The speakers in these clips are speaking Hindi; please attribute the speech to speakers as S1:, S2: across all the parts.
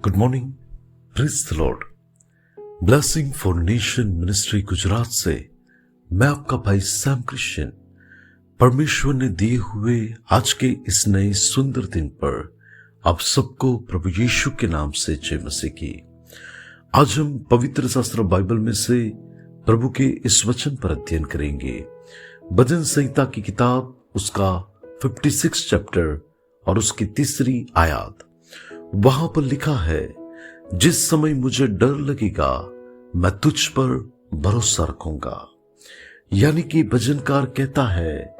S1: Good morning, praise the Lord. Blessing for nation ministry Gujarat से मैं आपका भाई सैम क्रिश्चियन परमेश्वर ने दिए हुए आज के इस नए सुंदर दिन पर आप सबको प्रभु यीशु के नाम से जय मसीह की। आज हम पवित्र शास्त्र बाइबल में से प्रभु के इस वचन पर अध्ययन करेंगे। भजन संहिता की किताब उसका 56 चैप्टर और उसकी 3 आयत। वहां पर लिखा है, जिस समय मुझे डर लगेगा मैं तुझ पर भरोसा रखूंगा। यानी कि भजनकार कहता है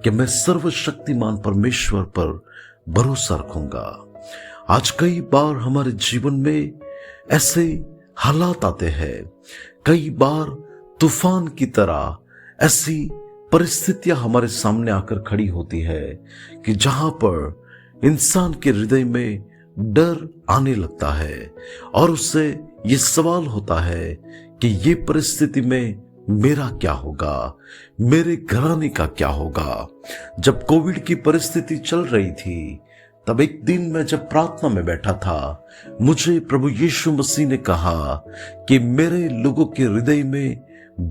S1: कि मैं सर्वशक्तिमान परमेश्वर पर भरोसा रखूंगा। आज कई बार हमारे जीवन में ऐसे हालात आते हैं, कई बार तूफान की तरह ऐसी परिस्थितियां हमारे सामने आकर खड़ी होती है कि जहां पर इंसान के हृदय में डर आने लगता है और उससे ये सवाल होता है कि ये परिस्थिति में मेरा क्या होगा, मेरे घराने का क्या होगा। जब कोविड की परिस्थिति चल रही थी तब एक दिन मैं जब प्रार्थना में बैठा था, मुझे प्रभु यीशु मसीह ने कहा कि मेरे लोगों के हृदय में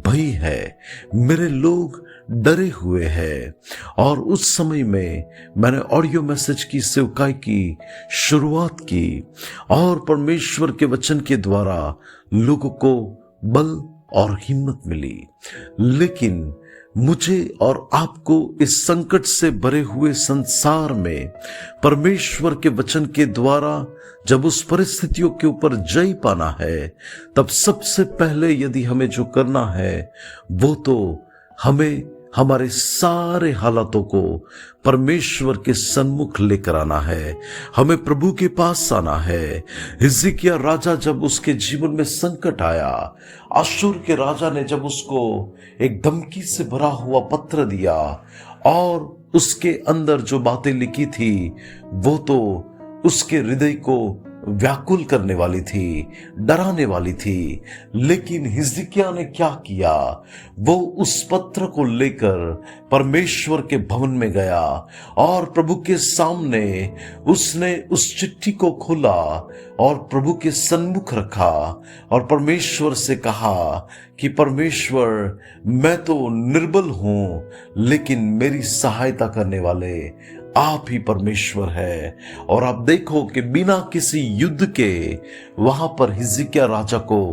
S1: भय है, मेरे लोग डरे हुए हैं। और उस समय में मैंने ऑडियो मैसेज की सेवकाई की शुरुआत की और परमेश्वर के वचन के द्वारा लोगों को बल और हिम्मत मिली। लेकिन मुझे और आपको इस संकट से भरे हुए संसार में परमेश्वर के वचन के द्वारा जब उस परिस्थितियों के ऊपर जय पाना है, तब सबसे पहले यदि हमें जो करना है वो तो हमें हमारे सारे हालातों को परमेश्वर के सन्मुख लेकर आना है। हमें प्रभु के पास आना है। हिजकिय्याह राजा जब उसके जीवन में संकट आया, अश्शूर के राजा ने जब उसको एक धमकी से भरा हुआ पत्र दिया और उसके अंदर जो बातें लिखी थी वो तो उसके हृदय को व्याकुल करने वाली थी, डराने वाली थी। लेकिन हिजकिय्याह ने क्या किया, वो उस पत्र को लेकर परमेश्वर के भवन में गया और प्रभु के सामने उसने उस चिट्ठी को खोला और प्रभु के सन्मुख रखा और परमेश्वर से कहा कि परमेश्वर, मैं तो निर्बल हूं लेकिन मेरी सहायता करने वाले आप ही परमेश्वर है। और आप देखो कि बिना किसी युद्ध के वहां पर हिजकिय्याह राजा को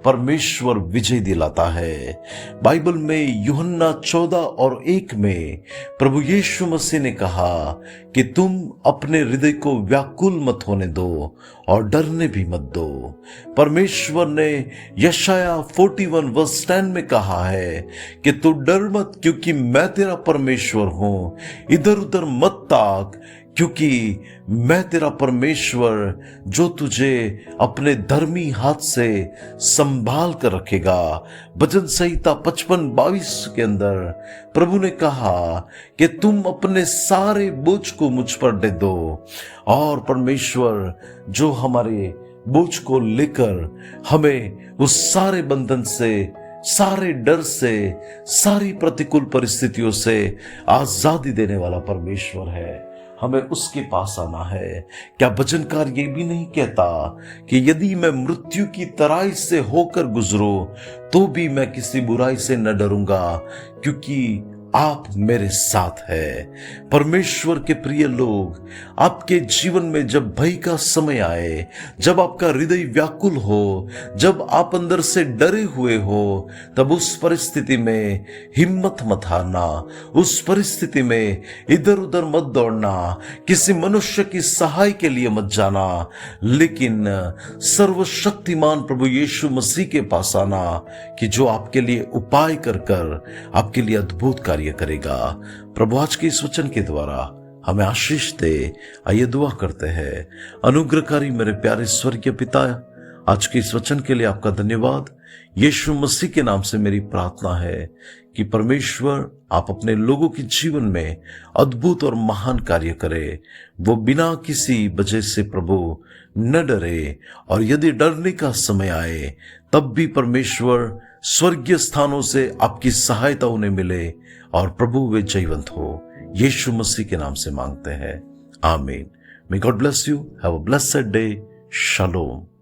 S1: परमेश्वर विजय दिलाता है। बाइबल में यूहन्ना 14:1 में प्रभु यीशु मसीह ने कहा कि तुम अपने हृदय को व्याकुल मत होने दो और डरने भी मत दो। परमेश्वर ने यशाया 41:10 में कहा है कि तू डर मत, क्योंकि मैं तेरा परमेश्वर हूं। इधर उधर मत ताक, क्योंकि मैं तेरा परमेश्वर जो तुझे अपने धर्मी हाथ से संभाल कर रखेगा। भजन संहिता 55:22 के अंदर प्रभु ने कहा कि तुम अपने सारे बोझ को मुझ पर दे दो। और परमेश्वर जो हमारे बोझ को लेकर हमें उस सारे बंधन से, सारे डर से, सारी प्रतिकूल परिस्थितियों से आजादी देने वाला परमेश्वर है। हमें उसके पास आना है। क्या भजनकार ये भी नहीं कहता कि यदि मैं मृत्यु की तराई से होकर गुजरूं तो भी मैं किसी बुराई से न डरूंगा, क्योंकि आप मेरे साथ है। परमेश्वर के प्रिय लोग, आपके जीवन में जब भय का समय आए, जब आपका हृदय व्याकुल हो, जब आप अंदर से डरे हुए हो, तब उस परिस्थिति में हिम्मत मत हारना, उस परिस्थिति में इधर उधर मत दौड़ना, किसी मनुष्य की सहाय के लिए मत जाना, लेकिन सर्वशक्तिमान प्रभु यीशु मसीह के पास आना कि जो आपके लिए उपाय कर कर आपके लिए अद्भुत कार्य करेगा। प्रभु आज के इस वचन के द्वारा हमें आशीष दे। आइए दुआ करते हैं। अनुग्रहकारी मेरे प्यारे स्वर्गीय पिता, आज के इस वचन के लिए आपका धन्यवाद। यीशु मसीह के नाम से मेरी प्रार्थना है कि परमेश्वर आप अपने लोगों के जीवन में अद्भुत और महान कार्य करें। वो बिना किसी वजह से प्रभु न डरे, और यदि डरने का समय आए तब भी परमेश्वर स्वर्गीय स्थानों से आपकी सहायता उन्हें मिले और प्रभु वे जयवंत हो। यीशु मसीह के नाम से मांगते हैं, आमीन। May God bless you. Have a blessed day. Shalom.